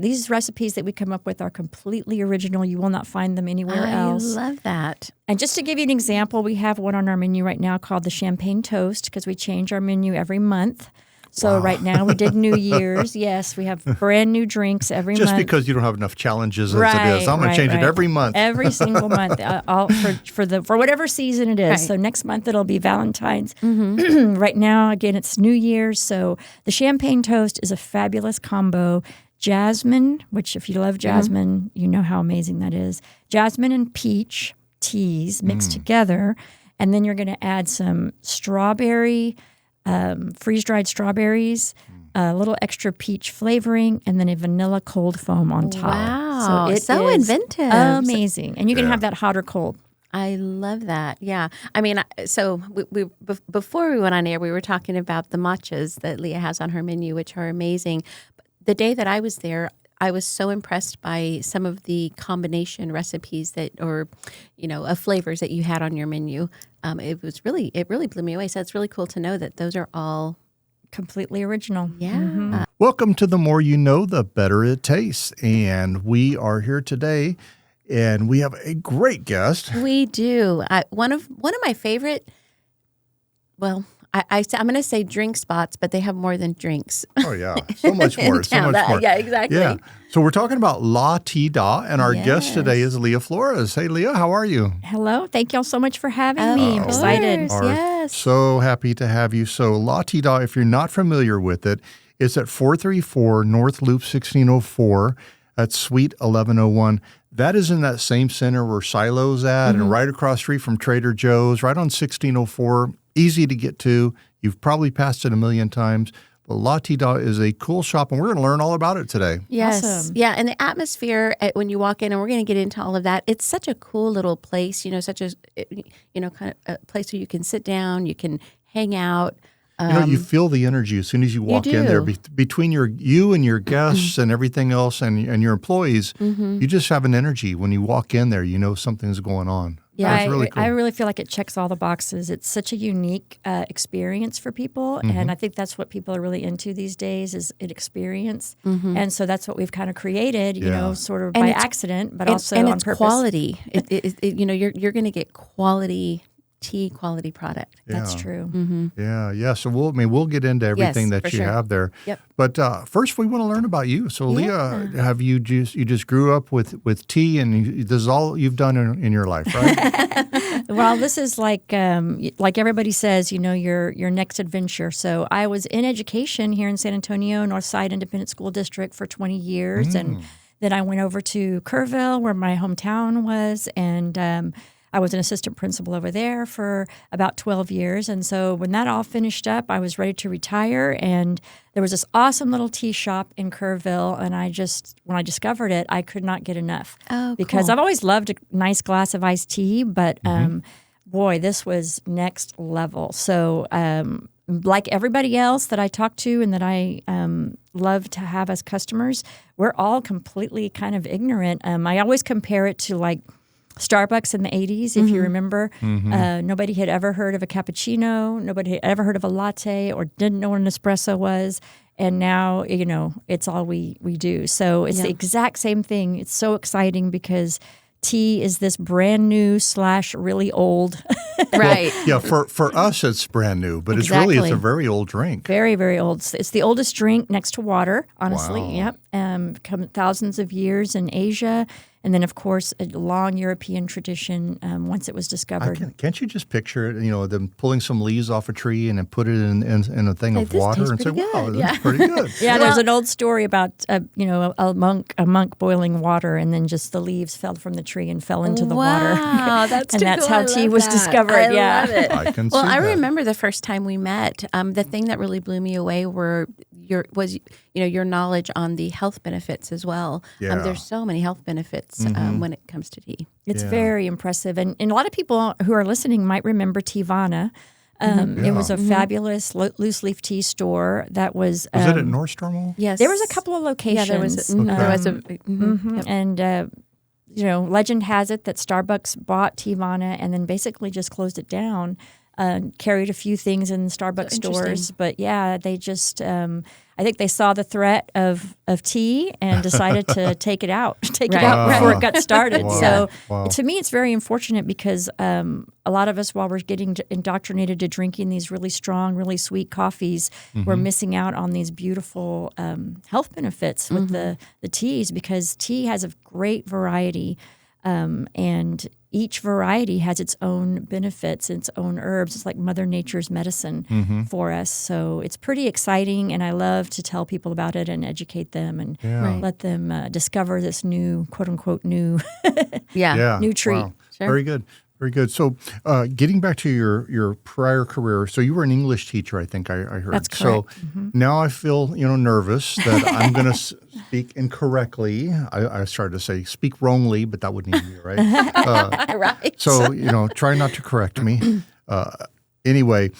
These recipes that we come up with are completely original. You will not find them anywhere else. I love that. And just to give you an example, we have one on our menu right now called the Champagne Toast because we change our menu every month. So right now we did New Year's. Yes, we have brand new drinks every month. Just because you don't have enough challenges as it is. I'm going to change it every month. Every single month, all for whatever season it is. Right. So next month it'll be Valentine's. Right now, again, it's New Year's. So the Champagne Toast is a fabulous combo. Jasmine, which if you love jasmine, you know how amazing that is. Jasmine and peach teas mixed together. And then you're going to add some strawberry, freeze-dried strawberries, a little extra peach flavoring, and then a vanilla cold foam on top. Wow. So it's so inventive. Amazing. And you can have that hot or cold. I love that. Yeah. I mean, so before we went on air, we were talking about the matchas that Leah has on her menu, which are amazing. The day that I was there, I was so impressed by some of the combination recipes of flavors that you had on your menu. It really blew me away. So it's really cool to know that those are all completely original. Yeah. Welcome to The More You Know, The Better It Tastes. And we are here today, and we have a great guest. We do. One of my favorite, I'm going to say drink spots, but they have more than drinks. Oh, yeah. So much more. So much more. Yeah, exactly. Yeah. So we're talking about LaTEAda, and our guest today is Leah Flores. Hey, Leah, how are you? Hello. Thank y'all so much for having me. I'm excited. Yes. So happy to have you. So LaTEAda, if you're not familiar with it, it's at 434 North Loop 1604 at Suite 1101. That is in that same center where Silo's at, and right across the street from Trader Joe's, right on 1604. Easy to get to. You've probably passed it a million times. But LaTEAda is a cool shop, and we're going to learn all about it today. Yes. Awesome. Yeah, and the atmosphere when you walk in, and we're going to get into all of that, it's such a cool little place, such a, kind of a place where you can sit down, you can hang out. You feel the energy as soon as you walk in there. Between you and your guests and everything else and your employees, you just have an energy. When you walk in there, you know something's going on. Yeah, it's really cool. I really feel like it checks all the boxes. It's such a unique experience for people, and I think that's what people are really into these days is an experience. And so that's what we've kind of created, sort of by accident, but also on purpose. And it's quality. You're going to get quality tea, quality product. That's true. Yeah. So we'll get into everything that you have there. Yep. But first, we want to learn about you. So, Leah, have you just grew up with tea, and this is all you've done in your life, right? Well, this is like everybody says, your next adventure. So I was in education here in San Antonio, Northside Independent School District for 20 years, and then I went over to Kerrville, where my hometown was, and I was an assistant principal over there for about 12 years. And so when that all finished up, I was ready to retire. And there was this awesome little tea shop in Kerrville. And when I discovered it, I could not get enough. Oh, because cool. I've always loved a nice glass of iced tea. But boy, this was next level. So like everybody else that I talk to and that I love to have as customers, we're all completely kind of ignorant. I always compare it to like Starbucks in the 80s, if you remember. Nobody had ever heard of a cappuccino. Nobody had ever heard of a latte or didn't know what an espresso was. And now, it's all we do. So it's the exact same thing. It's so exciting because tea is this brand new / really old. Right. Well, yeah, for us, it's brand new, but it's a very old drink. Very, very old. It's the oldest drink next to water, honestly. Wow. Yep. Thousands of years in Asia. And then, of course, a long European tradition once it was discovered. Can't you just picture it, them pulling some leaves off a tree and then put it in a thing of water and say, wow, that's pretty good. There's an old story about, a monk boiling water and then just the leaves fell from the tree and fell into the water. Wow, that's and too that's cool. how tea was discovered. I love it. I can see Well, I that. remember the first time we met, the thing that really blew me away was your knowledge on the health benefits as well. Yeah. There's so many health benefits when it comes to tea. It's very impressive. And a lot of people who are listening might remember Teavana. It was a fabulous loose leaf tea store that was... Was it at Nordstrom Mall? Yes. There was a couple of locations. Yeah, there was And, legend has it that Starbucks bought Teavana and then basically just closed it down. Carried a few things in Starbucks stores. But, they just... I think they saw the threat of tea and decided to take it out Right. before it got started. Wow. So to me, it's very unfortunate because a lot of us, while we're getting indoctrinated to drinking these really strong, really sweet coffees, we're missing out on these beautiful health benefits with the teas, because tea has a great variety, and each variety has its own benefits, its own herbs. It's like Mother Nature's medicine for us. So it's pretty exciting, and I love to tell people about it and educate them and let them discover this new, quote unquote, new new treat. Wow. Sure. Very good. Very good. So getting back to your prior career, so you were an English teacher, I think I heard. That's So correct. now I feel nervous that I'm going to speak incorrectly. I started to say speak wrongly, but that wouldn't even be right. Right. So try not to correct me. Anyway,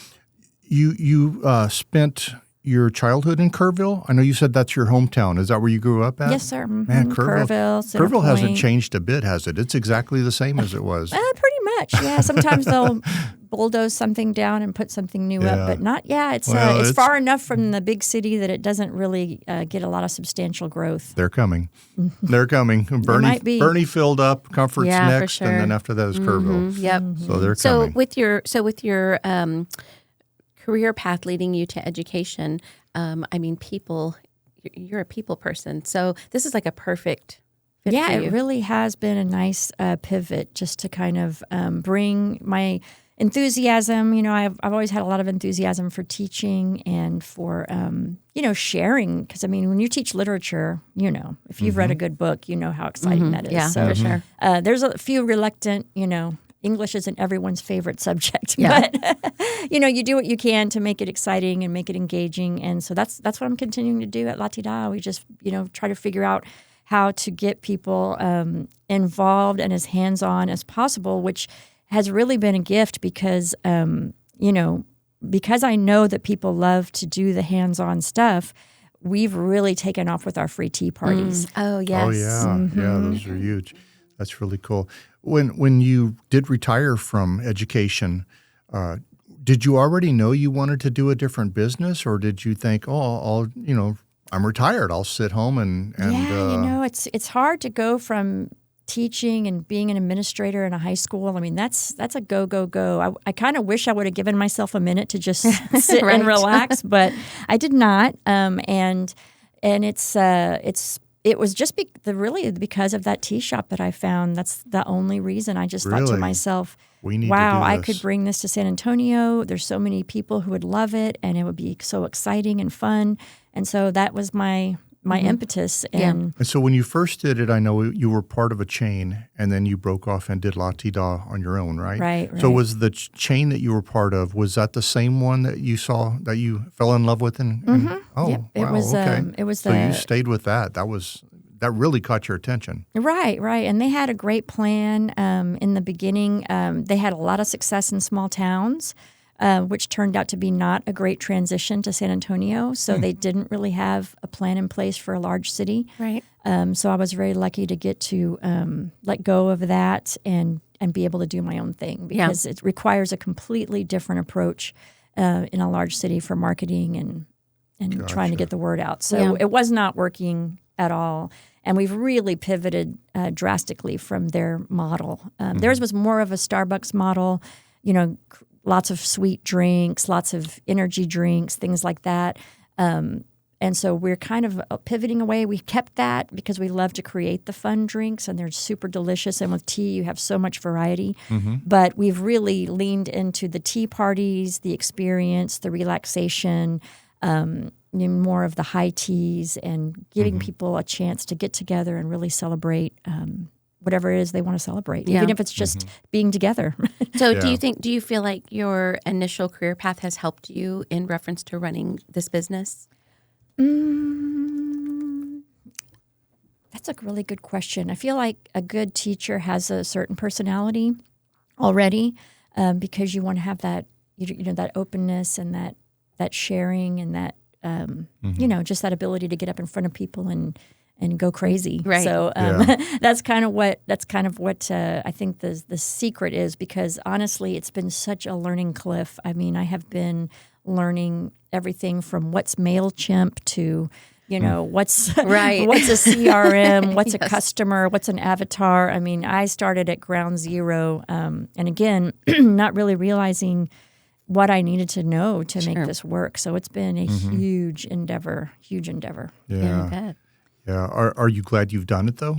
you spent your childhood in Kerrville. I know you said that's your hometown. Is that where you grew up at? Yes, sir. Man, Kerrville, Center Kerrville hasn't Point. changed a bit, has it? It's exactly the same as it was. Pretty much, yeah. Sometimes they'll bulldoze something down and put something new up, but not. Yeah, it's far enough from the big city that it doesn't really get a lot of substantial growth. They're coming. They're coming. might be. Bernie filled up. Comfort's Yeah, for next, sure. and then after that is Kerrville. Yep. So they're So coming. with your career path leading you to education, people, you're a people person. So this is like a perfect fit Yeah, for you. it really has been a nice pivot just to kind of bring my enthusiasm. I've always had a lot of enthusiasm for teaching and for, sharing. Because, when you teach literature, if you've read a good book, you know how exciting that is. Yeah, So for sure. there's a few reluctant, English isn't everyone's favorite subject, but you do what you can to make it exciting and make it engaging, and so that's what I'm continuing to do at LaTEAda. We just try to figure out how to get people involved and as hands-on as possible, which has really been a gift because because I know that people love to do the hands-on stuff. We've really taken off with our free tea parties. Oh, yes. Oh, yeah. Yeah, those are huge. That's really cool. When you did retire from education, did you already know you wanted to do a different business, or did you think, I'm retired, I'll sit home and it's hard to go from teaching and being an administrator in a high school. That's a go. I kind of wish I would have given myself a minute to just sit Right. and relax, but I did not. And it was just because of that tea shop that I found. That's the only reason. I just thought to Really? myself, we need wow, to do I this. could bring this to San Antonio. There's so many people who would love it, and it would be so exciting and fun. And so that was my impetus. And And so when you first did it, I know you were part of a chain, and then you broke off and did LaTEAda on your own, right? Right. So was the chain that you were part of, was that the same one that you saw, that you fell in love with? Oh, Yep. wow, It was, okay. it was so you stayed with that. That really caught your attention. Right. And they had a great plan in the beginning. They had a lot of success in small towns, which turned out to be not a great transition to San Antonio. So they didn't really have a plan in place for a large city. Right. So I was very lucky to get to let go of that and be able to do my own thing, because it requires a completely different approach in a large city for marketing and trying to get the word out. So it was not working at all. And we've really pivoted drastically from their model. Theirs was more of a Starbucks model, lots of sweet drinks, lots of energy drinks, things like that. And so we're kind of pivoting away. We kept that because we love to create the fun drinks, and they're super delicious. And with tea, you have so much variety. But we've really leaned into the tea parties, the experience, the relaxation, more of the high teas, and giving people a chance to get together and really celebrate whatever it is they want to celebrate, even if it's just being together. So do you feel like your initial career path has helped you in reference to running this business? That's a really good question. I feel like a good teacher has a certain personality already, because you want to have that, that openness and that sharing and that, just that ability to get up in front of people and go crazy. Right. So that's kind of what I think the secret is, because honestly, it's been such a learning cliff. I have been learning everything from what's MailChimp to, what's Right. what's a CRM, what's a Yes. customer, what's an avatar. I mean, I started at ground zero, and again, not really realizing what I needed to know to make this work. So it's been a huge endeavor. Yeah, I bet. Yeah. Are you glad you've done it though?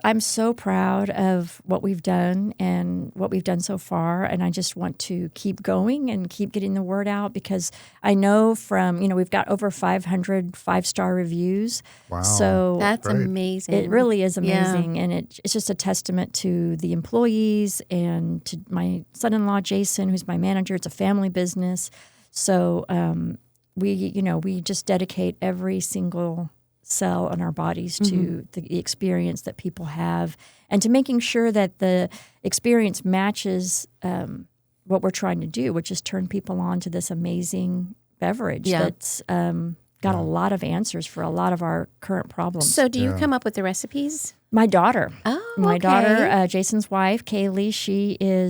I'm so proud of what we've done and what we've done so far. And I just want to keep going and keep getting the word out, because I know from, we've got over 500 5-star reviews. Wow. So That's great. amazing. it really is Yeah. amazing. And it's just a testament to the employees and to my son-in-law, Jason, who's my manager. It's a family business. So we just dedicate every single cell in our bodies to the experience that people have, and to making sure that the experience matches what we're trying to do, which is turn people on to this amazing beverage that's got a lot of answers for a lot of our current problems. So do you come up with the recipes? My daughter. Oh, My okay. daughter, Jason's wife, Kaylee,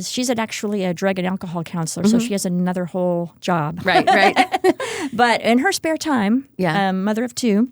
she's actually a drug and alcohol counselor, so she has another whole job. Right. But in her spare time, Yeah. mother of 2,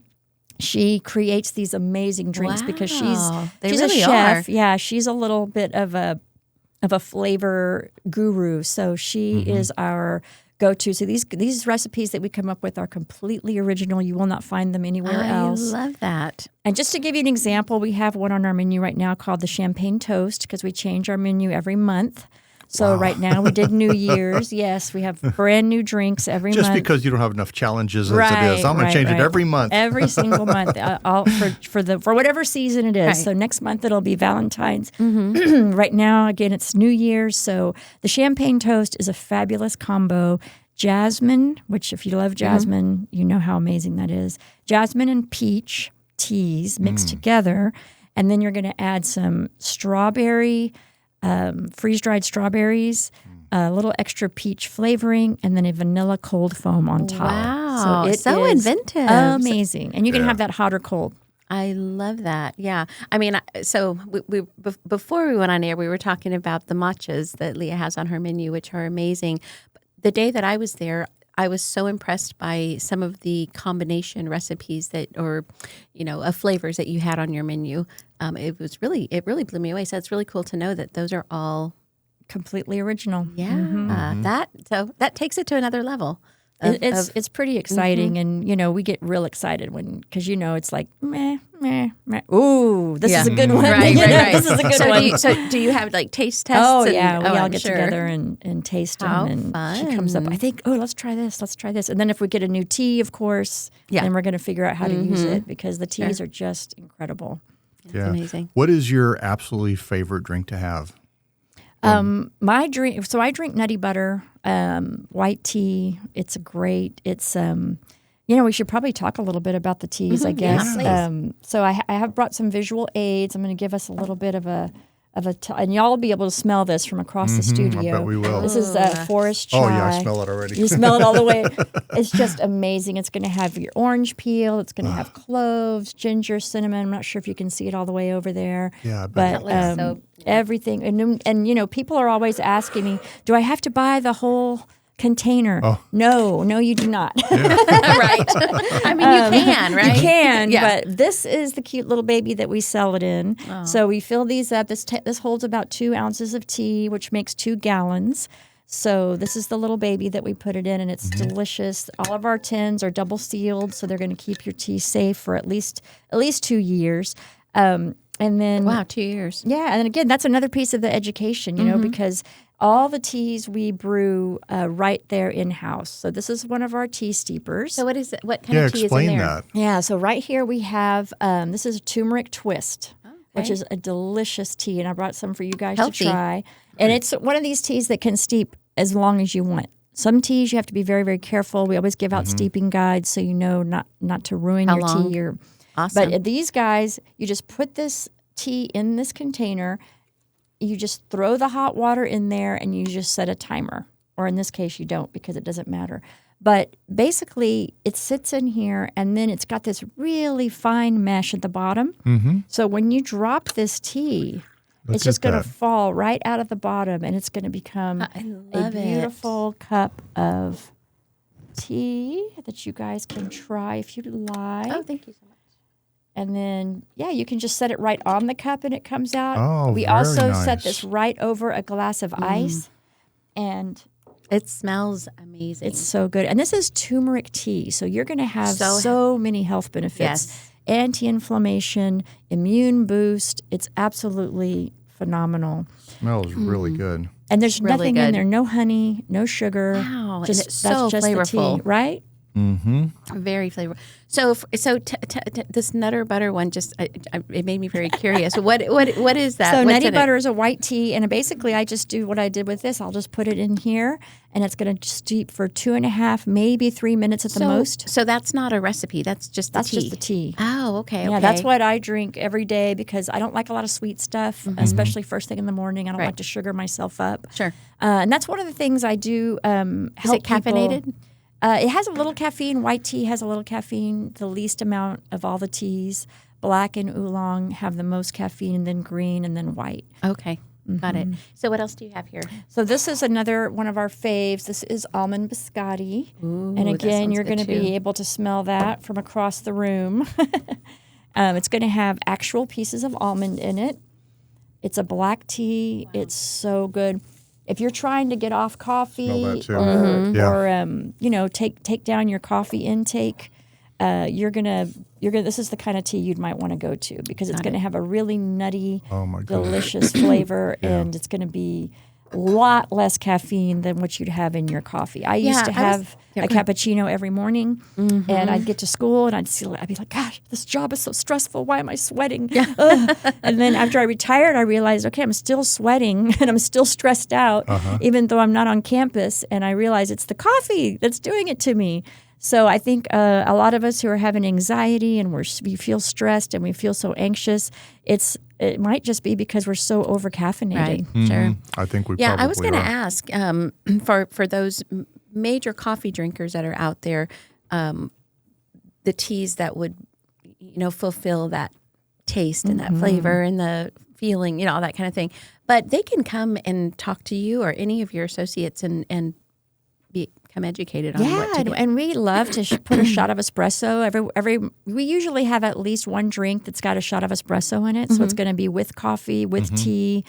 she creates these amazing drinks because Wow. They she's really a chef. are. Yeah, she's a little bit of a flavor guru. So she is our go-to. So these recipes that we come up with are completely original. You will not find them anywhere else. I love that. And just to give you an example, we have one on our menu right now called the Champagne Toast, because we change our menu every month. So right now we did New Year's. Yes, we have brand new drinks every month. Just because you don't have enough challenges as it is. I'm going to change it every month. Every single month, all for whatever season it is. Right. So next month it'll be Valentine's. Right now, again, it's New Year's. So the Champagne Toast is a fabulous combo. Jasmine, which if you love jasmine, you know how amazing that is. Jasmine and peach teas mixed together. And then you're going to add some strawberry, freeze-dried strawberries, a little extra peach flavoring, and then a vanilla cold foam on top. Wow. it So is inventive. amazing. And you can have that hot or cold. I love that. Yeah. I mean, so before we went on air, we were talking about the matchas that Leah has on her menu, which are amazing. But the day that I was there, I was so impressed by some of the combination recipes of flavors that you had on your menu. It really blew me away. So it's really cool to know that those are all Completely original. that takes it to another level. It's pretty exciting, and we get real excited because it's like meh. Ooh, this is a good one. Right. This is a good one. So do you have like taste tests? Oh yeah, we all I'm get sure. together and taste How them. And fun. she comes up. I think, let's try this. And then if we get a new tea, of course, then we're going to figure out how to use it, because the teas are just incredible. It's amazing. What is your absolutely favorite drink to have? My drink. So I drink nutty butter, white tea. It's great. It's we should probably talk a little bit about the teas, I guess. Yeah, please. So I have brought some visual aids. I'm going to give us a little bit of and y'all will be able to smell this from across the studio. I bet we will. This is forest chai. Oh yeah, I smell it already. You smell it all the way. It's just amazing. It's going to have your orange peel. It's going to have cloves, ginger, cinnamon. I'm not sure if you can see it all the way over there. Yeah, I bet. But everything. And people are always asking me, do I have to buy the whole container? Oh. No, you do not. Right. I mean, you can, right? You can, Yeah. but this is the cute little baby that we sell it in. So we fill these up. This holds about 2 ounces of tea, which makes 2 gallons. So this is the little baby that we put it in, and it's delicious. All of our tins are double sealed, so they're going to keep your tea safe for at least 2 years. And then 2 years. Yeah, and again, that's another piece of the education, because all the teas we brew right there in-house. So this is one of our tea steepers. So what is it? What kind of tea is in explain there? that. Yeah, so right here we have, this is a turmeric twist, which is a delicious tea, and I brought some for you guys Healthy. to try. And it's one of these teas that can steep as long as you want. Some teas you have to be very, very careful. We always give out steeping guides so you know not to ruin How your long? tea. Awesome. But these guys, you just put this tea in this container. You just throw the hot water in there and you just set a timer. Or in this case, you don't, because it doesn't matter. But basically, it sits in here, and then it's got this really fine mesh at the bottom. So when you drop this tea, it's just going to fall right out of the bottom, and it's going to become a beautiful cup of tea that you guys can try if you'd like. Oh, thank you so much. And then, you can just set it right on the cup and it comes out. Oh, we very also nice. set this right over a glass of ice. And it smells amazing. It's so good. And this is turmeric tea. So you're going to have so many health benefits. Yes. Anti-inflammation, immune boost. It's absolutely phenomenal. Smells really good. And there's Really nothing good. in there, no honey, no sugar. Wow, and Just, it's that's so just flavorful. the tea, right? Very flavorful. So this Nutter Butter one it made me very curious. What is that? So What's nutty in it? butter is a white tea, and basically I just do what I did with this. I'll just put it in here, and it's going to steep for 2.5, maybe 3 minutes at the most. So that's not a recipe. That's just the tea. Just the tea. Oh, okay. Yeah, that's what I drink every day because I don't like a lot of sweet stuff, especially first thing in the morning. I don't like to sugar myself up. Sure. And that's one of the things I do. Is it caffeinated? It has a little caffeine. White tea has a little caffeine. The least amount of all the teas. Black and oolong have the most caffeine, and then green, and then white. Okay. Got it. So what else do you have here? So this is another one of our faves. This is almond biscotti. Ooh, and that again, sounds you're good going to too. be able to smell that from across the room. It's going to have actual pieces of almond in it. It's a black tea. Wow. It's so good. If you're trying to get off coffee or take down your coffee intake, you're gonna this is the kind of tea you'd might want to go to because it's going to have a really nutty, delicious flavor, and it's going to be a lot less caffeine than what you'd have in your coffee. I used to have a cappuccino every morning, and I'd get to school and I'd be like, gosh, this job is so stressful. Why am I sweating? And then after I retired, I realized, okay, I'm still sweating and I'm still stressed out, even though I'm not on campus. And I realized it's the coffee that's doing it to me. So I think a lot of us who are having anxiety and we feel stressed and we feel so anxious, it might just be because we're so over caffeinated. Right, sure. I think we I probably was going to are. ask for those major coffee drinkers that are out there, the teas that would, fulfill that taste and that flavor and the feeling, all that kind of thing. But they can come and talk to you or any of your associates and become educated on what to do. And we love to put a shot of espresso. We usually have at least one drink that's got a shot of espresso in it. So it's going to be with coffee, with tea,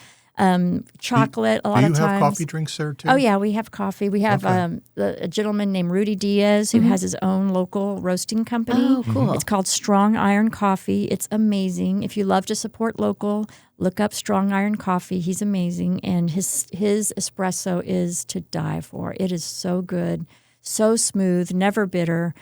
chocolate. A lot of times. Do you have coffee drinks there too? Oh yeah, we have coffee. We have a gentleman named Rudy Diaz who has his own local roasting company. Oh, cool. It's called Strong Iron Coffee. It's amazing. If you love to support local, look up Strong Iron Coffee. He's amazing, and his espresso is to die for. It is so good, so smooth, never bitter.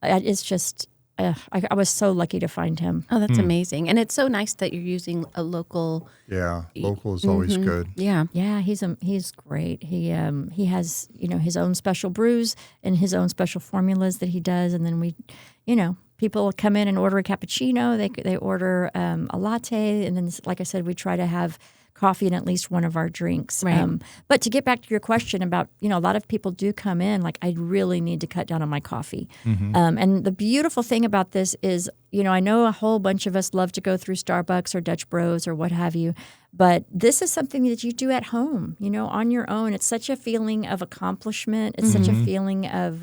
It's just. I was so lucky to find him. Oh, that's amazing. And it's so nice that you're using a local. Yeah, local is always good. Yeah. Yeah, he's great. He has, his own special brews and his own special formulas that he does, and then we, people come in and order a cappuccino, they order a latte, and then like I said, we try to have coffee in at least one of our drinks. Right. But to get back to your question about, a lot of people do come in like, I really need to cut down on my coffee. And the beautiful thing about this is, I know a whole bunch of us love to go through Starbucks or Dutch Bros or what have you, but this is something that you do at home, on your own. It's such a feeling of accomplishment. It's such a feeling of,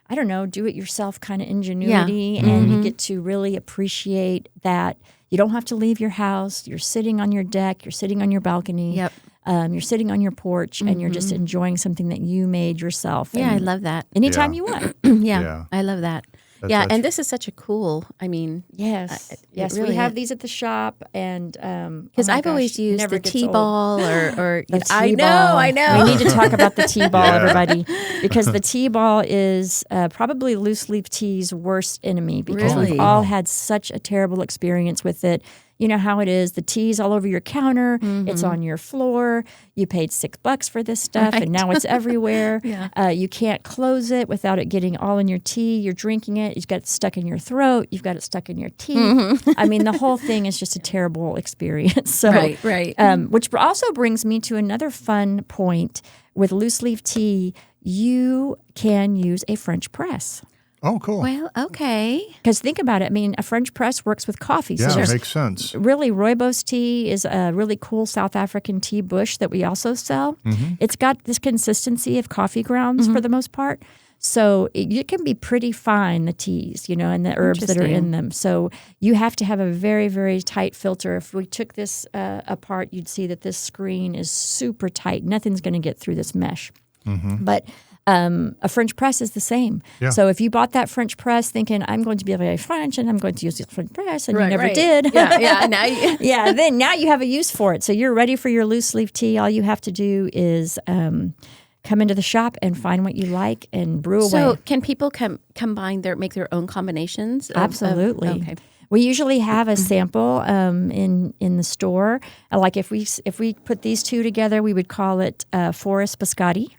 do-it-yourself kind of ingenuity, and you get to really appreciate that you don't have to leave your house. You're sitting on your deck. You're sitting on your balcony. Yep. You're sitting on your porch, and you're just enjoying something that you made yourself. Yeah, and I love that. anytime you want. Yeah, I love that. That's- and this is such a cool, Yes. it We really have is. these at the shop, and because I've always used never the gets T-ball or The I T-ball. know. We need to talk about the T-ball, Yeah. everybody, because the T-ball is probably loose leaf tea's worst enemy because Really? we've all had such a terrible experience with it. You know how it is. The tea's all over your counter. It's on your floor. You paid $6 for this stuff, and now it's everywhere. You can't close it without it getting all in your tea. You're drinking it. You've got it stuck in your throat. You've got it stuck in your teeth. I mean, the whole thing is just a terrible experience. So, Right. Which also brings me to another fun point. With loose leaf tea, you can use a French press. Oh, cool. Well, okay. Because think about it. I mean, a French press works with coffee. Yeah, So it makes sense. really, rooibos tea is a really cool South African tea bush that we also sell. It's got this consistency of coffee grounds for the most part. So it can be pretty fine, the teas, and the herbs that are in them. So you have to have a very, very tight filter. If we took this apart, you'd see that this screen is super tight. Nothing's going to get through this mesh. But a French press is the same. Yeah. So if you bought that French press thinking, I'm going to be very French and I'm going to use this French press, and you never did. Then now you have a use for it. So you're ready for your loose leaf tea. All you have to do is come into the shop and find what you like and brew away. So can people make their own combinations? Absolutely. Okay. We usually have a sample in the store. Like if we put these two together, we would call it Forest Biscotti.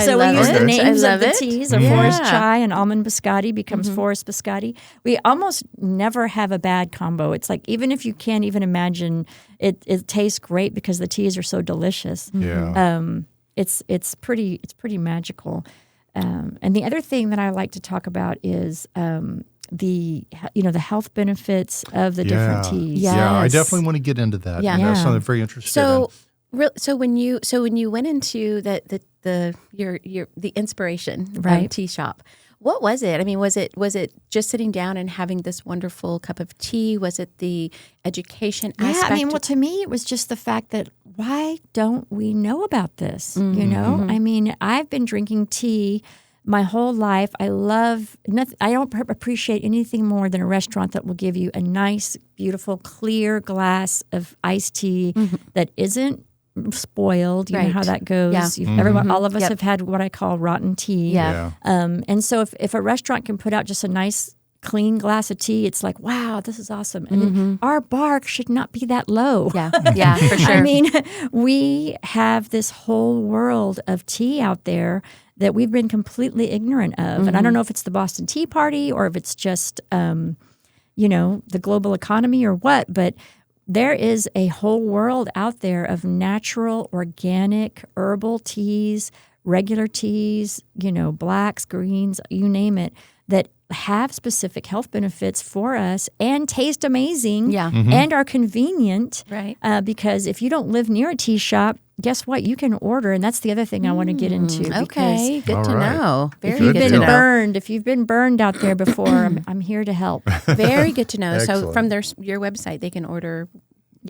So we use the names of the teas. Forest Chai and Almond Biscotti becomes Forest Biscotti. We almost never have a bad combo. It's like even if you can't even imagine, it tastes great because the teas are so delicious. Yeah. It's pretty magical. And the other thing that I like to talk about is the health benefits of the different teas. Yes. Yeah, I definitely want to get into that. Yeah. That's something very interesting. So when you went into the inspiration tea shop, what was it? I mean, was it just sitting down and having this wonderful cup of tea? Was it the education aspect? I mean, well, to me, it was just the fact that why don't we know about this? I mean, I've been drinking tea my whole life. I love nothing. I don't appreciate anything more than a restaurant that will give you a nice, beautiful, clear glass of iced tea that isn't spoiled. You know how that goes. Yeah. All of us have had what I call rotten tea. Yeah. And so if a restaurant can put out just a nice, clean glass of tea, it's like, wow, this is awesome. And our bar should not be that low. Yeah, for sure. I mean, we have this whole world of tea out there that we've been completely ignorant of. And I don't know if it's the Boston Tea Party or if it's just, the global economy or what, but there is a whole world out there of natural, organic, herbal teas, regular teas, blacks, greens, you name it, that have specific health benefits for us and taste amazing and are convenient. Right. Because if you don't live near a tea shop, guess what? You can order. And that's the other thing I want to get into. Okay, good to know. Very good good to know. Burned, if you've been burned out there before, I'm here to help. Very good to know. So Excellent. from your website, they can order.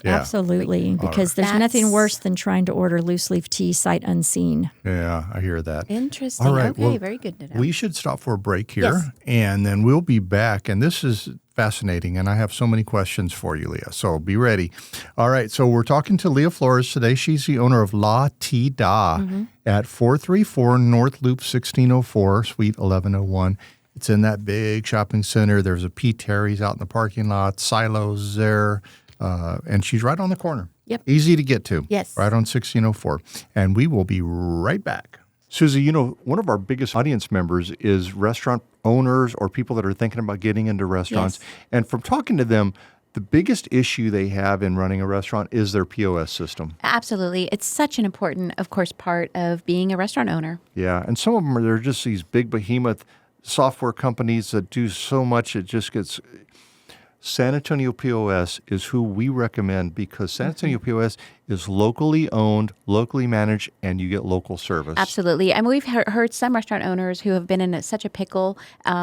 Yeah. Absolutely, because there's nothing worse than trying to order loose leaf tea sight unseen. Yeah, I hear that. Interesting. All right. Okay, Well, very good to know. we should stop for a break here, Yes. and then we'll be back. And this is fascinating, and I have so many questions for you, Leah. So be ready. All right. So we're talking to Leah Flores today. She's the owner of LaTEAda at 434 North Loop 1604, Suite 1101. It's in that big shopping center. There's a P. Terry's out in the parking lot, Silos there. And she's right on the corner. Yep. Easy to get to. Yes. Right on 1604. And we will be right back. Susie, one of our biggest audience members is restaurant owners or people that are thinking about getting into restaurants. Yes. And from talking to them, the biggest issue they have in running a restaurant is their POS system. Absolutely. It's such an important, of course, part of being a restaurant owner. Yeah. And some of them they're just these big behemoth software companies that do so much it just gets... San Antonio POS is who we recommend because San Antonio POS is locally owned, locally managed, and you get local service. Absolutely. I mean, we've heard some restaurant owners who have been in such a pickle.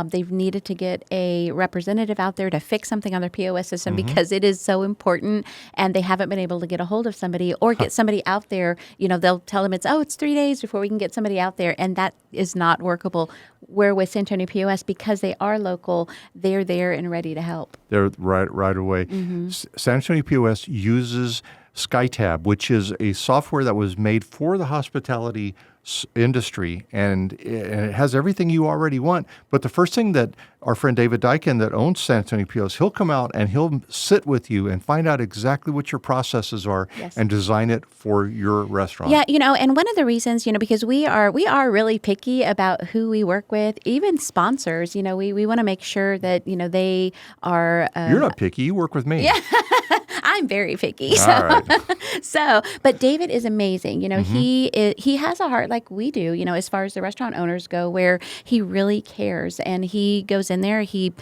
They've needed to get a representative out there to fix something on their POS system because it is so important, and they haven't been able to get a hold of somebody or get somebody out there. They'll tell them it's 3 days before we can get somebody out there, and that is not workable. Where with San Antonio POS, because they are local, they're there and ready to help. They're right away. San Antonio POS uses SkyTab, which is a software that was made for the hospitality industry, and it has everything you already want. But the first thing that our friend David Dykin that owns San Antonio POS, he'll come out and he'll sit with you and find out exactly what your processes are and design it for your restaurant. Yeah, and one of the reasons, because we are really picky about who we work with, even sponsors. We want to make sure that they are. You're not picky. You work with me. Yeah. I'm very picky. All right. But David is amazing. He has a heart like we do, as far as the restaurant owners go, where he really cares and he goes in there. He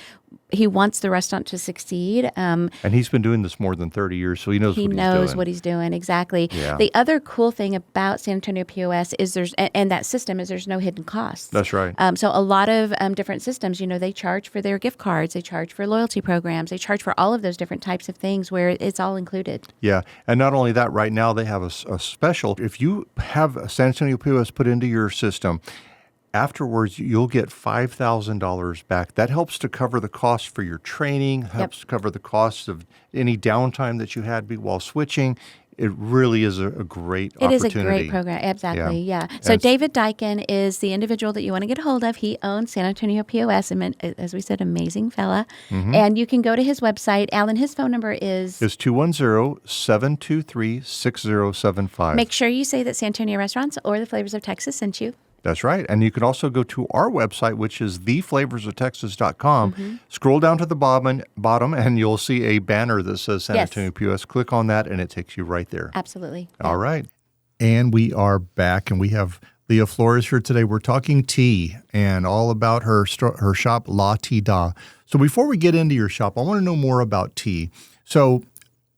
he wants the restaurant to succeed. And he's been doing this more than 30 years, so he knows What he's doing. Exactly. Yeah. The other cool thing about San Antonio POS is and that system is there's no hidden costs. That's right. So a lot of different systems, they charge for their gift cards, they charge for loyalty programs, they charge for all of those different types of things where it's all included. Yeah, and not only that, right now they have a special. If you have a San Antonio POS put into your system, afterwards you'll get $5,000 back. That helps to cover the cost for your training, helps to cover the cost of any downtime that you had while switching. It really is a great opportunity. It is a great program. Exactly. Yeah. So David Dyken is the individual that you want to get a hold of. He owns San Antonio POS, and as we said, amazing fella. And you can go to his website. Alan, his phone number is 210-723-6075. Make sure you say that San Antonio Restaurants or the Flavors of Texas sent you. That's right. And you can also go to our website, which is theflavorsoftexas.com. Scroll down to the bottom, and you'll see a banner that says San Antonio POS. Click on that, and it takes you right there. Absolutely. All right. And we are back, and we have Leah Flores here today. We're talking tea and all about her shop, LaTEAda. So before we get into your shop, I want to know more about tea. So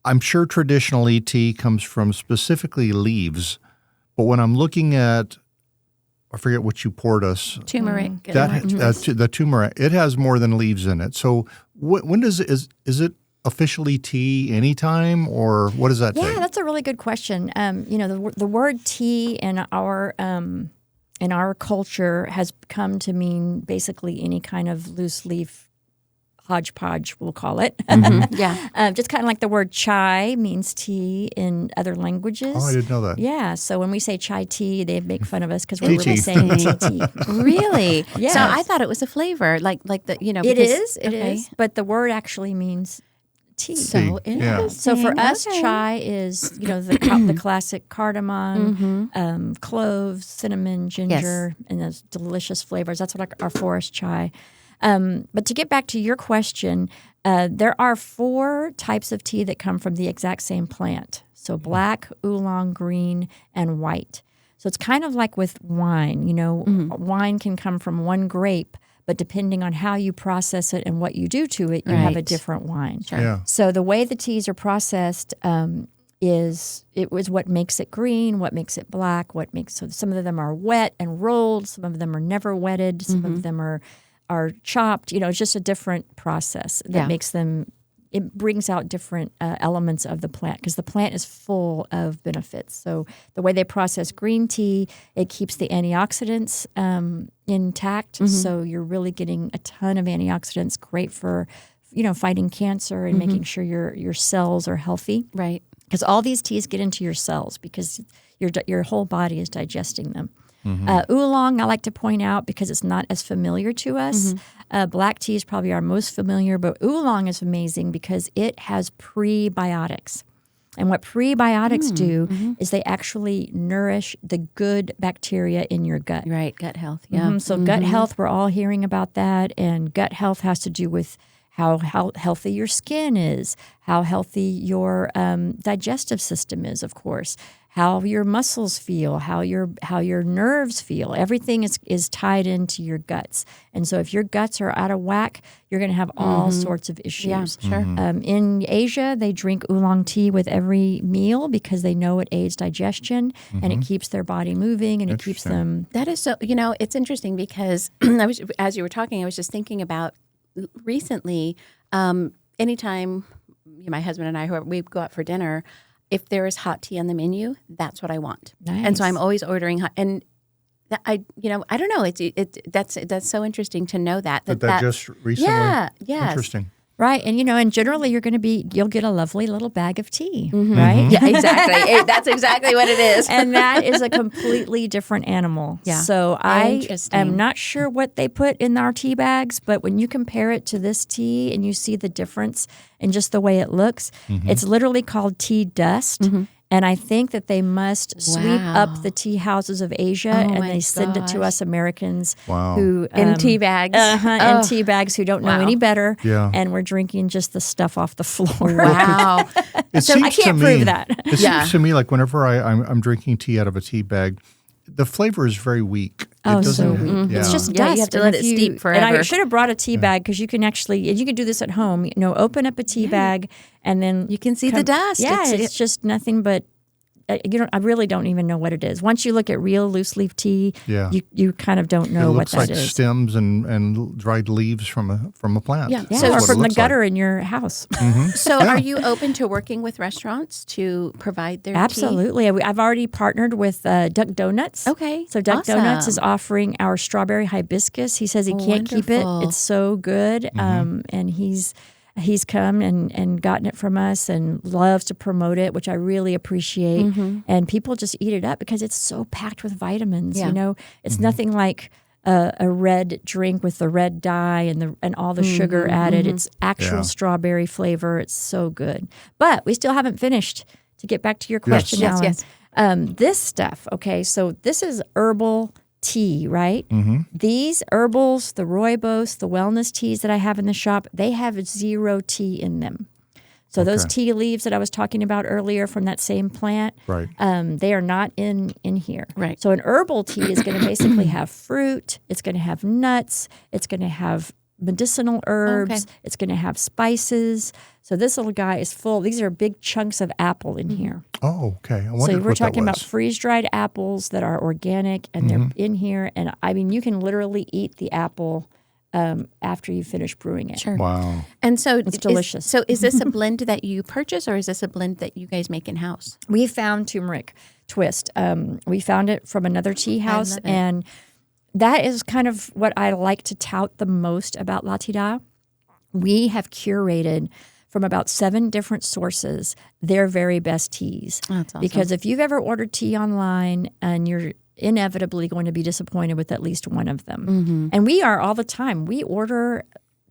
I'm sure traditionally tea comes from specifically leaves, but when I'm looking at I forget what you poured us. Turmeric. The turmeric. It has more than leaves in it. So when is it officially tea anytime, or what does that take? Yeah, that's a really good question. The word tea in our culture has come to mean basically any kind of loose leaf hodgepodge, we'll call it. Yeah. Just kind of like the word chai means tea in other languages. Oh, I didn't know that. Yeah. So when we say chai tea, they make fun of us because we're really saying tea. Really? Yeah. So I thought it was a flavor, like the It is. But the word actually means tea. So interesting. Yeah. So for us, chai is the classic cardamom, cloves, cinnamon, ginger, and those delicious flavors. That's what our forest chai. But to get back to your question, there are 4 types of tea that come from the exact same plant. So black, oolong, green, and white. So it's kind of like with wine. Wine can come from one grape, but depending on how you process it and what you do to it, you have a different wine. Sure. Yeah. So the way the teas are processed is what makes it green, what makes it black, so some of them are wet and rolled, some of them are never wetted, some of them are chopped. It's just a different process that makes them. It brings out different elements of the plant because the plant is full of benefits. So the way they process green tea, it keeps the antioxidants intact. So you're really getting a ton of antioxidants, great for fighting cancer and making sure your cells are healthy. Right. Because all these teas get into your cells because your whole body is digesting them. Oolong, I like to point out because it's not as familiar to us. Black tea is probably our most familiar, but oolong is amazing because it has prebiotics. And what prebiotics do is they actually nourish the good bacteria in your gut. Right, gut health, yeah. So gut health, we're all hearing about that, and gut health has to do with how healthy your skin is, how healthy your digestive system is, of course, how your muscles feel, how your nerves feel. Everything is tied into your guts. And so if your guts are out of whack, you're going to have all sorts of issues. Yeah, sure. In Asia, they drink oolong tea with every meal because they know it aids digestion and it keeps their body moving and it keeps them. That is so, it's interesting because as you were talking, I was just thinking about recently, anytime my husband and I, we go out for dinner, if there is hot tea on the menu, that's what I want. Nice. And so I'm always ordering hot. And I don't know. That's so interesting to know that just recently. Yeah. Yes. Interesting. Right. And, and generally you'll get a lovely little bag of tea, right? Yeah, exactly. That's exactly what it is. And that is a completely different animal. Yeah. So I Interesting. am not sure what they put in our tea bags, but when you compare it to this tea and you see the difference in just the way it looks, it's literally called tea dust. And I think that they must sweep up the tea houses of Asia and they send it to us Americans who in tea bags. In tea bags who don't know any better. Yeah. And we're drinking just the stuff off the floor. Wow. So I can't prove that. It seems to me like whenever I'm drinking tea out of a tea bag, the flavor is very weak. Oh, so doesn't. weak. It's just Yeah, dust. you have to and let if it steep And forever. I should have brought a tea bag because you can actually, and you can do this at home. Open up a tea bag and then You can see the dust. Yeah, it's just nothing but. I really don't even know what it is. Once you look at real loose leaf tea, Yeah. you kind of don't know It what looks like that is. stems and dried leaves from a plant. Yeah. That's Yeah, or what it from the looks gutter in your house. So are you open to working with restaurants to provide their tea? Absolutely. I've already partnered with Duck Donuts. Okay, So Duck Donuts is awesome. offering our strawberry hibiscus. He says he can't keep it. Wonderful. It's so good. And he's come and gotten it from us and loves to promote it, which I really appreciate. And people just eat it up because it's so packed with vitamins. Yeah. It's nothing like a red drink with the red dye and all the sugar added. It's actual Yeah. strawberry flavor. It's so good. But we still haven't finished. To get back to your question, Yes, Alan. yes. This stuff, okay, so this is herbal tea, right? These herbals, the rooibos, the wellness teas that I have in the shop, they have 0 tea in them. So those tea leaves that I was talking about earlier from that same plant, Right. they are not in here. Right. So an herbal tea is going to basically have fruit, it's going to have nuts, it's going to have medicinal herbs, it's going to have spices. So this little guy is full. These are big chunks of apple in here. Oh, okay. I So wondered we're what that talking about was. freeze-dried apples that are organic, and they're in here. And I mean, you can literally eat the apple after you finish brewing it. Sure. Wow. And so It's delicious. So is this a blend that you purchase, or is this a blend that you guys make in house? We found turmeric twist. We found it from another tea house, love it. and that is kind of what I like to tout the most about LaTEAda. We have curated from about 7 different sources their very best teas. That's awesome. Because if you've ever ordered tea online and you're inevitably going to be disappointed with at least one of them. And we are all the time. We order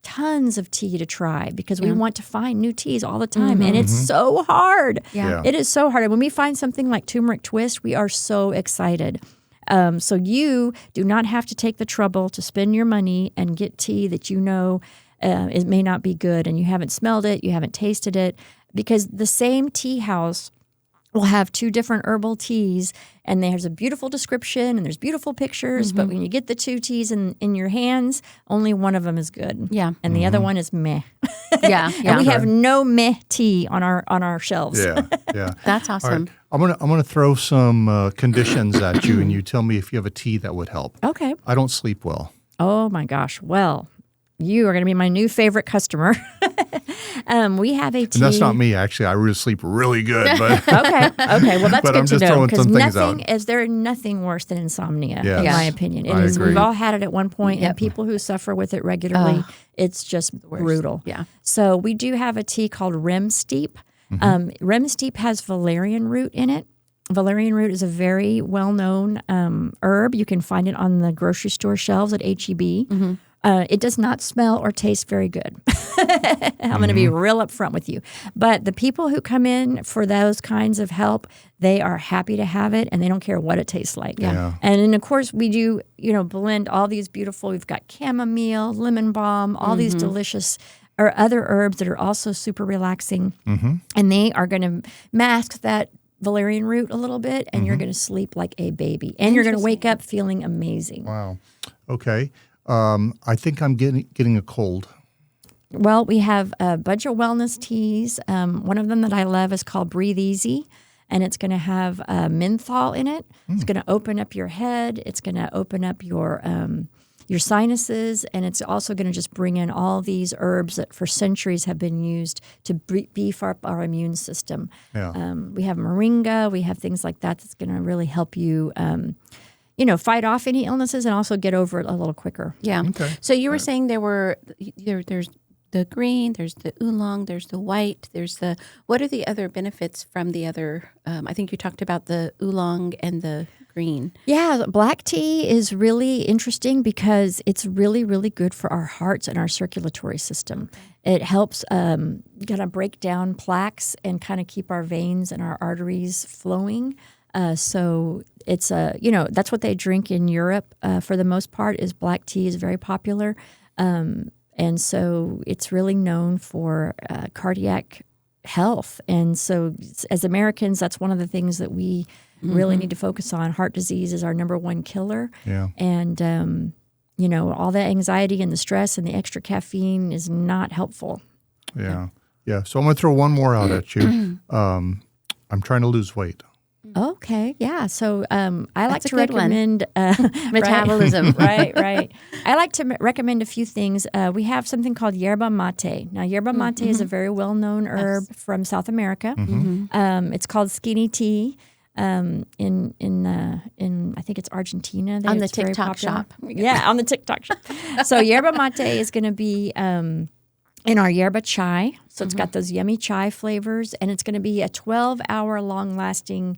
tons of tea to try because we want to find new teas all the time. And it's so hard. Yeah. It is so hard. And when we find something like turmeric twist, we are so excited. So you do not have to take the trouble to spend your money and get tea that you know it may not be good and you haven't smelled it, you haven't tasted it, because the same tea house will have 2 different herbal teas, and there's a beautiful description and there's beautiful pictures, but when you get the 2 teas in your hands, only one of them is good. Yeah. And the other one is meh. Yeah. And we Yeah. have no meh tea on our shelves. Yeah. Yeah. That's All awesome. right. I'm gonna throw some conditions at you, and you tell me if you have a tea that would help. Okay. I don't sleep well. Oh my gosh. Well, you are going to be my new favorite customer. We have a tea. And that's not me, actually. I really sleep really good. But Okay. Well, that's But good I'm to just know throwing because some things nothing out. is there nothing worse than insomnia, Yes. in my opinion. It I is. agree. We've all had it at one point, and people who suffer with it regularly, it's just brutal. Yeah. So we do have a tea called Rem Steep. Rem Steep has valerian root in it. Valerian root is a very well-known herb. You can find it on the grocery store shelves at H-E-B. It does not smell or taste very good. I'm going to be real upfront with you. But the people who come in for those kinds of help, they are happy to have it, and they don't care what it tastes like. Yeah. And then, of course, we do, blend all these beautiful, we've got chamomile, lemon balm, all these delicious or other herbs that are also super relaxing. And they are going to mask that valerian root a little bit, and you're going to sleep like a baby. And you're going to wake up feeling amazing. wow. Okay. I think I'm getting a cold. Well, we have a bunch of wellness teas. One of them that I love is called Breathe Easy, and it's going to have menthol in it. It's going to open up your head. It's going to open up your sinuses, and it's also going to just bring in all these herbs that for centuries have been used to beef up our immune system. Yeah. We have moringa. We have things like that that's going to really help you fight off any illnesses and also get over it a little quicker. Yeah. Okay. So you were saying there's the green, there's the oolong, there's the white, what are the other benefits from the other? I think you talked about the oolong and the green. Yeah, black tea is really interesting because it's really, really good for our hearts and our circulatory system. It helps kind of break down plaques and kind of keep our veins and our arteries flowing. So it's that's what they drink in Europe for the most part. Is black tea is very popular, and so it's really known for cardiac health. And so as Americans, that's one of the things that we really need to focus on. Heart disease is our number one killer. Yeah. And, all the anxiety and the stress and the extra caffeine is not helpful. Yeah. Yeah. So I'm going to throw one more out at you. I'm trying to lose weight. Okay, yeah. So I like a to good one. recommend Metabolism. Right. I like to recommend a few things. We have something called yerba mate. Now, yerba mate is a very well-known herb from South America. It's called skinny tea. In I think it's Argentina. On the it's very TikTok popular. shop. Yeah, on the TikTok shop. So yerba mate is going to be in our yerba chai. So it's got those yummy chai flavors, and it's going to be a 12-hour long-lasting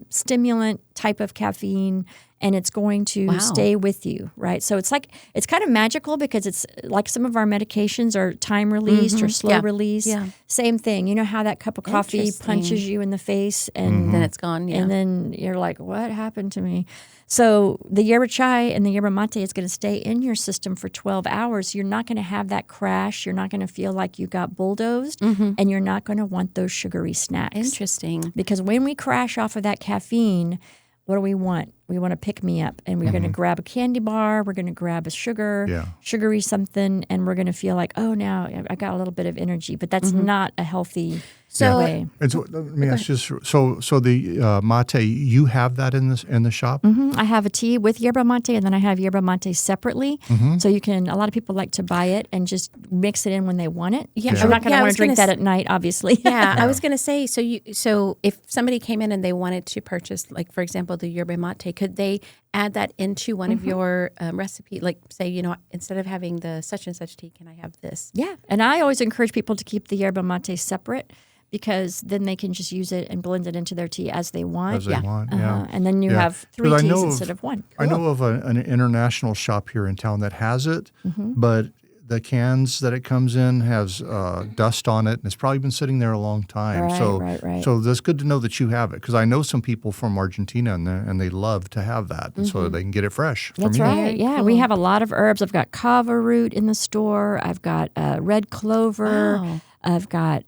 stimulant type of caffeine, and it's going to stay with you, right? So it's kind of magical because it's like some of our medications are time released or slow release. Yeah. Same thing. You know how that cup of coffee Interesting. punches you in the face and Then it's gone. Yeah. and then you're like, what happened to me? So the yerba chai and the yerba mate is going to stay in your system for 12 hours. You're not going to have that crash. You're not going to feel like you got bulldozed, and you're not going to want those sugary snacks. Interesting. Because when we crash off of that caffeine, what do we want? We want to pick me up, and we're going to grab a candy bar. We're going to grab a sugary something, and we're going to feel like, oh, now I got a little bit of energy. But that's not a healthy way. And so let me ask you, so the mate, you have that in the shop? I have a tea with yerba mate, and then I have yerba mate separately. So you can. A lot of people like to buy it and just mix it in when they want it. Yeah. I'm not going to want to drink that at night, obviously. Yeah, I was going to say, so if somebody came in and they wanted to purchase, like, for example, the yerba mate, could they add that into one of your recipe? Like, say, instead of having the such and such tea, can I have this? Yeah, and I always encourage people to keep the yerba mate separate, because then they can just use it and blend it into their tea as they want. As they want, yeah. And then you have 3 teas instead of one. I know of an international shop here in town that has it, but the cans that it comes in has dust on it, and it's probably been sitting there a long time. Right. So that's good to know that you have it, because I know some people from Argentina, and they love to have that, and so they can get it fresh from That's you. right. Yeah, we have a lot of herbs. I've got kava root in the store. I've got red clover. Wow. I've got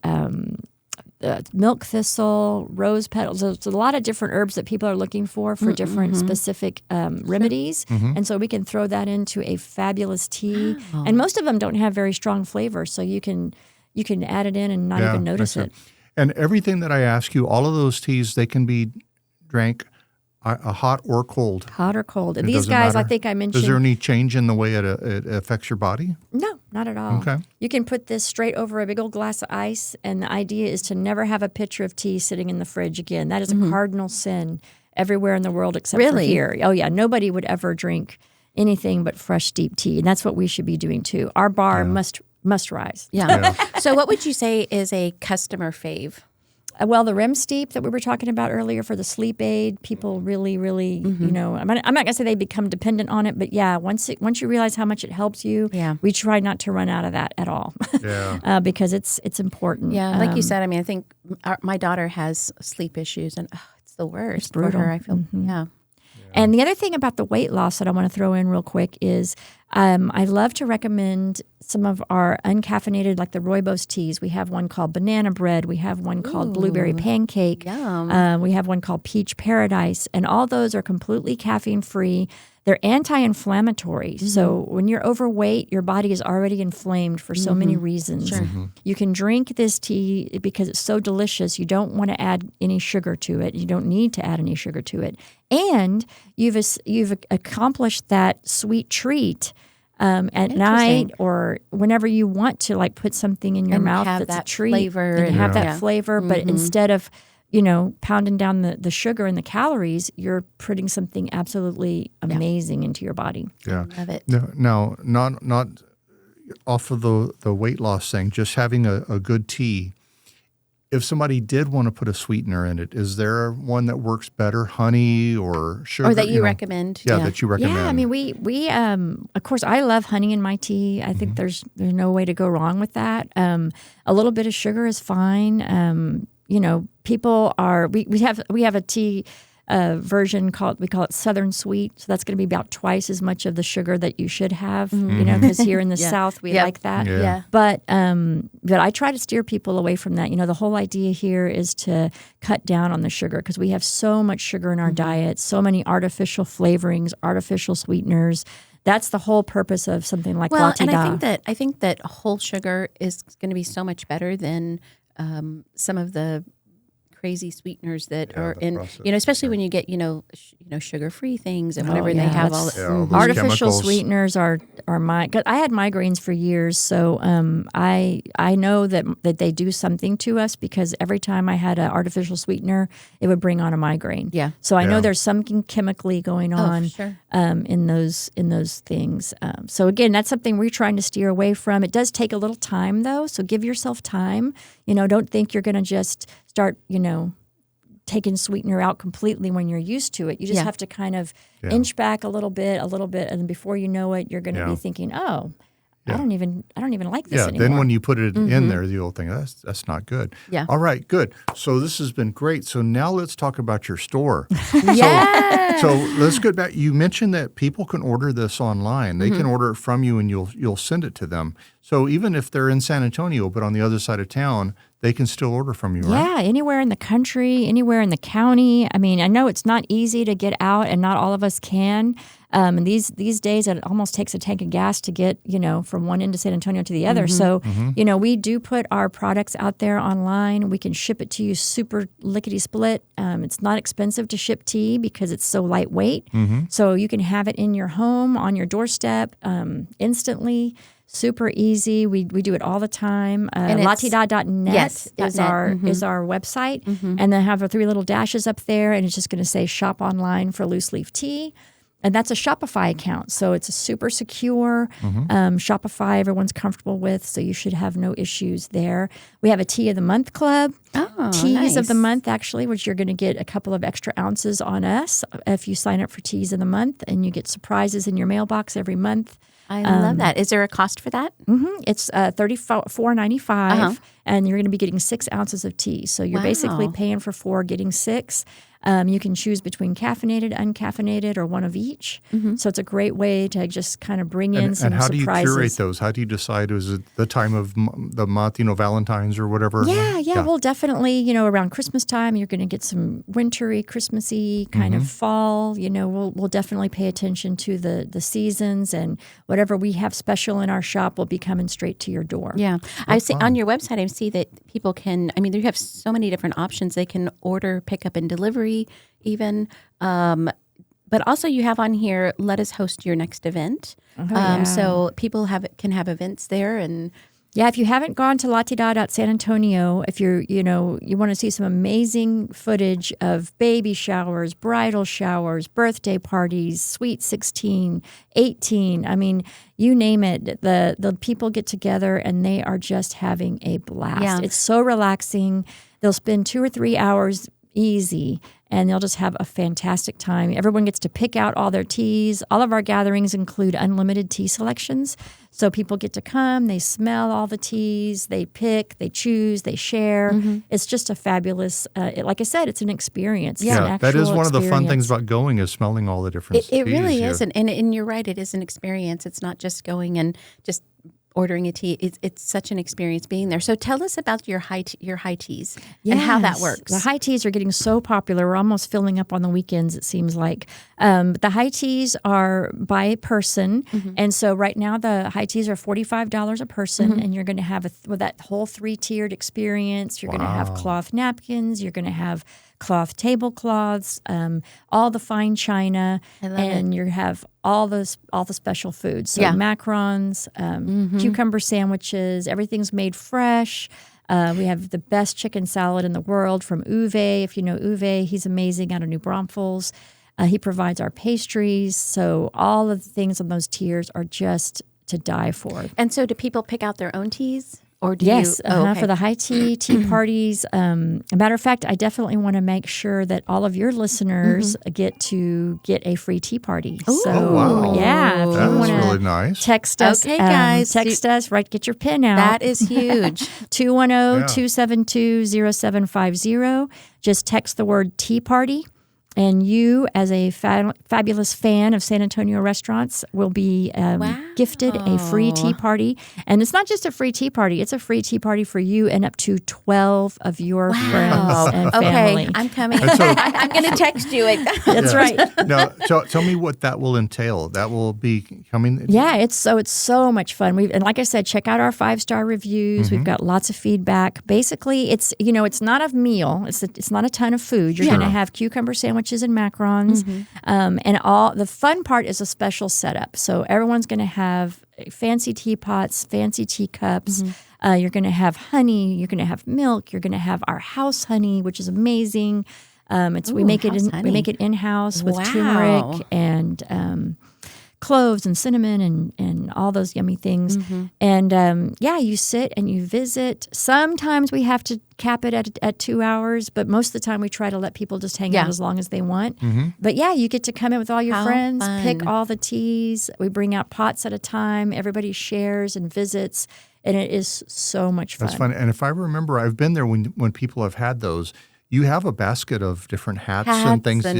milk thistle, rose petals. There's a lot of different herbs that people are looking for different specific remedies. And so we can throw that into a fabulous tea. And most of them don't have very strong flavor, so you can add it in and not even notice it. And everything that I ask you, all of those teas, they can be drank hot or cold. Hot or cold. It These doesn't guys, matter? I think I mentioned. Is there any change in the way it affects your body? No, not at all. Okay. You can put this straight over a big old glass of ice, and the idea is to never have a pitcher of tea sitting in the fridge again. That is a cardinal sin everywhere in the world except for here. Oh, yeah. Nobody would ever drink anything but fresh, deep tea, and that's what we should be doing, too. Our bar must rise. Yeah. So what would you say is a customer fave? Well, the REM steep that we were talking about earlier for the sleep aid, people really, I'm not going to say they become dependent on it, but yeah, once you realize how much it helps you, we try not to run out of that at all, because it's important. Yeah, like you said, I mean, I think my daughter has sleep issues, and it's the worst. It's brutal. For her, I feel, And the other thing about the weight loss that I want to throw in real quick is I love to recommend some of our uncaffeinated, like the rooibos teas. We have one called banana bread. We have one called blueberry pancake. Yum. We have one called peach paradise. And all those are completely caffeine-free. They're anti-inflammatory. So when you're overweight, your body is already inflamed for so many reasons. Sure. You can drink this tea because it's so delicious. You don't want to add any sugar to it. You don't need to add any sugar to it. And you've accomplished that sweet treat at night or whenever you want to, like, put something in your mouth have that's that a treat. flavor and have that Yeah. flavor, but instead of pounding down the sugar and the calories, you're putting something absolutely amazing into your body. Yeah. Love it. Now, not off of the weight loss thing, just having a good tea. If somebody did want to put a sweetener in it, is there one that works better, honey or sugar? Or that you recommend? Yeah, that you recommend. Yeah, I mean, we of course, I love honey in my tea. I think there's no way to go wrong with that. A little bit of sugar is fine. People are we have a tea version we call it Southern Sweet. So that's going to be about twice as much of the sugar that you should have, because here in the South we like that. Yeah. But I try to steer people away from that. The whole idea here is to cut down on the sugar because we have so much sugar in our diet, so many artificial flavorings, artificial sweeteners. That's the whole purpose of something like LaTEAda. And I think that whole sugar is going to be so much better than some of the crazy sweeteners that are in, especially when you get, sugar-free things and whatever they have all artificial chemicals. Sweeteners are cause I had migraines for years, so I know that they do something to us because every time I had an artificial sweetener, it would bring on a migraine. Yeah. So I know there's something chemically going on sure. in those things. So again, that's something we're trying to steer away from. It does take a little time though, so give yourself time. Don't think you're going to just start, taking sweetener out completely when you're used to it. You just have to kind of inch back a little bit, and before you know it, you're going to be thinking, "Oh, I don't even like this anymore." Then when you put it in there, you'll think that's not good. Yeah. All right, good. So this has been great. So now let's talk about your store. So let's get back. You mentioned that people can order this online. They can order it from you, and you'll send it to them. So even if they're in San Antonio, but on the other side of town, they can still order from you, right? Yeah, anywhere in the country, anywhere in the county. I mean, I know it's not easy to get out, and not all of us can. And these days, it almost takes a tank of gas to get, from one end of San Antonio to the other. So, we do put our products out there online. We can ship it to you super lickety-split. It's not expensive to ship tea because it's so lightweight. So you can have it in your home, on your doorstep, instantly. Super easy. We do it all the time. LaTEAda.net is our website. And then have 3 little dashes up there, and it's just going to say shop online for loose leaf tea. And that's a Shopify account. So it's a super secure Shopify everyone's comfortable with. So you should have no issues there. We have a Tea of the Month club. Teas of the Month, actually, which you're going to get a couple of extra ounces on us if you sign up for Teas of the Month. And you get surprises in your mailbox every month. I love that. Is there a cost for that? It's $34.95, and you're going to be getting 6 ounces of tea. So you're basically paying for 4, getting 6. You can choose between caffeinated, uncaffeinated, or one of each. So it's a great way to just kind of bring in some surprises. And how do you curate those? How do you decide? Is it the time of the month, Valentine's or whatever? Yeah. Well, definitely, around Christmas time, you're going to get some wintry, Christmassy kind of fall. We'll definitely pay attention to the seasons, and whatever we have special in our shop will be coming straight to your door. Yeah. I see on your website, I see that people can, you have so many different options. They can order, pick up, and delivery even. But also you have on here, let us host your next event. So people can have events there. And yeah, if you haven't gone to LaTEAda.San Antonio, if you want to see some amazing footage of baby showers, bridal showers, birthday parties, sweet 16, 18, you name it, the people get together and they are just having a blast. Yeah. It's so relaxing. They'll spend 2 or 3 hours easy, and they'll just have a fantastic time. Everyone gets to pick out all their teas. All of our gatherings include unlimited tea selections. So people get to come, they smell all the teas, they pick, they choose, they share. It's just a fabulous, like I said, it's an experience. Yeah, that is one of the fun things about going is smelling all the different teas. It really is. And you're right, it is an experience. It's not just going and just ordering a tea. It's such an experience being there. So tell us about your high teas and how that works. The high teas are getting so popular. We're almost filling up on the weekends, it seems like. But the high teas are by person. And so right now the high teas are $45 a person, and you're going to have that whole 3-tiered experience. You're going to have cloth napkins. You're going to have cloth tablecloths, all the fine china, and you have all the special foods. So macarons, cucumber sandwiches, everything's made fresh. We have the best chicken salad in the world from Uwe. If you know Uwe, he's amazing out of New Braunfels. He provides our pastries. So all of the things on those tiers are just to die for. And so do people pick out their own teas? Or do yes, you? Okay. For the high tea parties. A matter of fact, I definitely want to make sure that all of your listeners get a free tea party. Ooh. So, wow. yeah, if you want to really nice. text us, okay, guys, text us, right? Get your pen out. That is huge. 210-272-0750. Just text the word tea party. And you, as a fabulous fan of San Antonio restaurants, will be gifted a free tea party. And it's not just a free tea party. It's a free tea party for you and up to 12 of your friends and family. Okay, I'm coming. I'm going to text you. That's right. Now, tell me what that will entail. That will be coming. Yeah, it's so much fun. And like I said, check out our 5-star reviews. We've got lots of feedback. Basically, it's not a meal. It's not a ton of food. You're going to have cucumber sandwiches and macarons, and the fun part is a special setup. So everyone's going to have fancy teapots, fancy teacups. You're going to have honey. You're going to have milk. You're going to have our house honey, which is amazing. We make it in-house with turmeric and cloves and cinnamon and all those yummy things. And you sit and you visit. Sometimes we have to cap it at 2 hours, but most of the time we try to let people just hang out as long as they want. But you get to come in with all your friends, pick all the teas. We bring out pots at a time. Everybody shares and visits, and it is so much fun. That's fun. And if I remember, I've been there when people have had those. You have a basket of different hats and things. So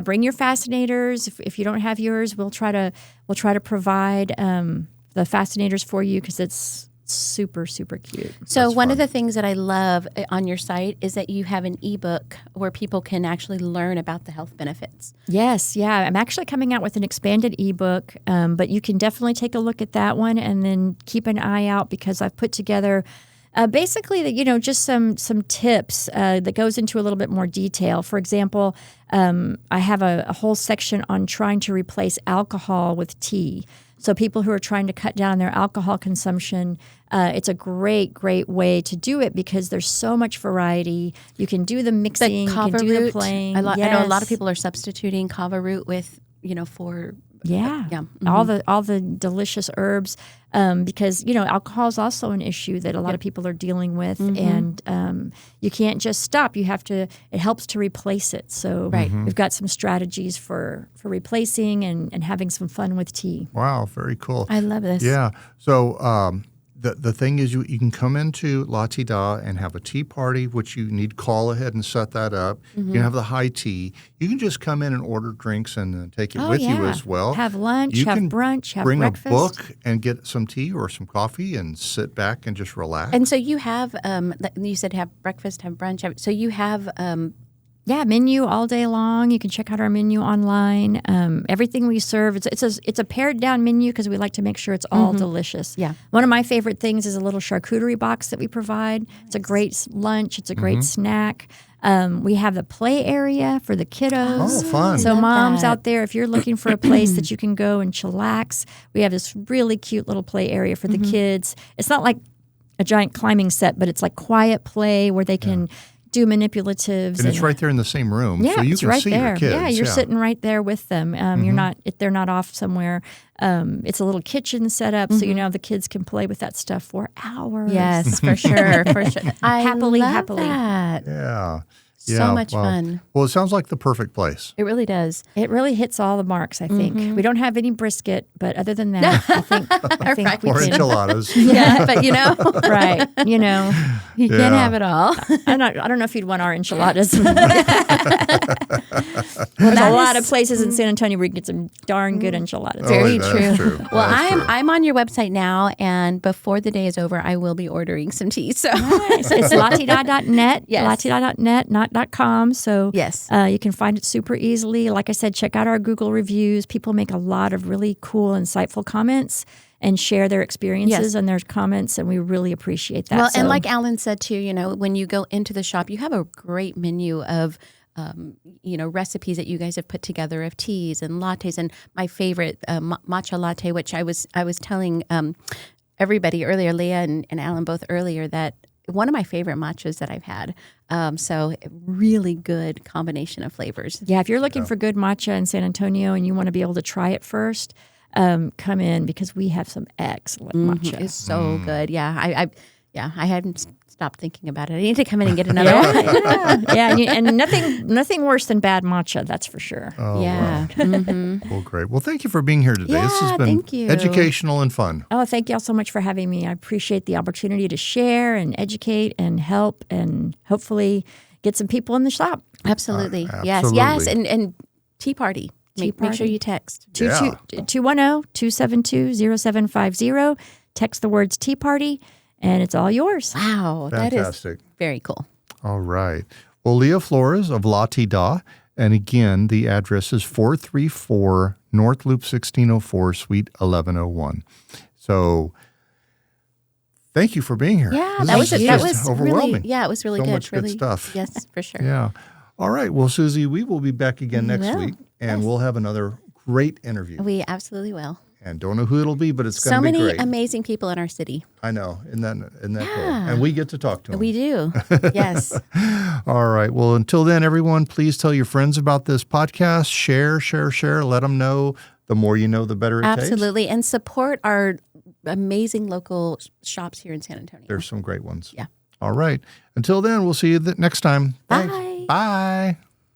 bring your fascinators. If you don't have yours, we'll try to provide the fascinators for you because it's super, super cute. So one of the things that I love on your site is that you have an ebook where people can actually learn about the health benefits. Yes, yeah. I'm actually coming out with an expanded ebook, but you can definitely take a look at that one and then keep an eye out because I've put together basically, just some tips that goes into a little bit more detail. For example, I have a whole section on trying to replace alcohol with tea. So people who are trying to cut down their alcohol consumption, it's a great, great way to do it because there's so much variety. You can do the mixing, you can do the playing. I know a lot of people are substituting kava root with, for... all the delicious herbs because alcohol is also an issue that a lot of people are dealing with and you can't just stop. You have to. It helps to replace it. So we've got some strategies for replacing and having some fun with tea. Wow, very cool. I love this. Yeah. So the thing is you can come into LaTEAda and have a tea party, which you need to call ahead and set that up. You can have the high tea. You can just come in and order drinks and take it with you as well. Have lunch, have brunch, have bring breakfast. Bring a book and get some tea or some coffee and sit back and just relax. And so you have, you said have breakfast, have brunch. So you have... menu all day long. You can check out our menu online. Everything we serve, it's a pared down menu because we like to make sure it's all delicious. Yeah. One of my favorite things is a little charcuterie box that we provide. It's a great lunch. It's a great snack. We have the play area for the kiddos. Oh, fun. So moms out there, if you're looking for a place that you can go and chillax, we have this really cute little play area for the kids. It's not like a giant climbing set, but it's like quiet play where they can do manipulatives. And it's right there in the same room, so you can see your kids. Yeah, you're sitting right there with them. They're not off somewhere. It's a little kitchen set up, so the kids can play with that stuff for hours. Yes, for sure, for sure. Happily. That. Yeah. So much fun. Well, it sounds like the perfect place. It really does. It really hits all the marks, I think. We don't have any brisket, but other than that, I think we or can. enchiladas. Yeah, but right, you can't have it all. I don't know if you'd want our enchiladas. There's a lot of places in San Antonio where you can get some darn good enchiladas. Very true. Well, I'm on your website now, and before the day is over, I will be ordering some tea. So nice. It's LaTEAda.net. Yes. LaTEAda.net, not .com. So yes, you can find it super easily. Like I said, check out our Google reviews. People make a lot of really cool, insightful comments and share their experiences and their comments, and we really appreciate that. Well, and like Alan said too, when you go into the shop, you have a great menu of recipes that you guys have put together of teas and lattes, and my favorite matcha latte, which I was telling everybody earlier, Leah and Alan both earlier, that one of my favorite matchas that I've had. So really good combination of flavors. Yeah, if you're looking for good matcha in San Antonio and you want to be able to try it first, come in because we have some excellent matcha. It's so good. Yeah, I hadn't stopped thinking about it. I need to come in and get another one. And nothing worse than bad matcha, that's for sure. Oh, yeah. Wow. Well, great. Well, thank you for being here today. This has been educational and fun. Oh, thank you all so much for having me. I appreciate the opportunity to share and educate and help and hopefully get some people in the shop. Absolutely. Absolutely. Yes. And Tea Party. Make sure you text. 210-272-0750. Text the words Tea Party, and it's all yours. Wow. Fantastic. That is very cool. All right. Well, Leah Flores of LaTEAda, and again, the address is 434 North Loop 1604, Suite 1101. So thank you for being here. Yeah, This that is was overwhelming. really, it was really So good. much good stuff. Yes, for sure. Yeah. All right. Well, Susie, we will be back again next will. week, and we'll have another great interview. We absolutely will. And don't know who it'll be, but it's going So to be many great. amazing people in our city. I know. Isn't that cool? And we get to talk to them. We do. Yes. All right. Well, until then, everyone, please tell your friends about this podcast. Share. Let them know. The more you know, the better it tastes. Absolutely. And support our amazing local shops here in San Antonio. There's some great ones. Yeah. All right. Until then, we'll see you next time. Bye. Thanks. Bye.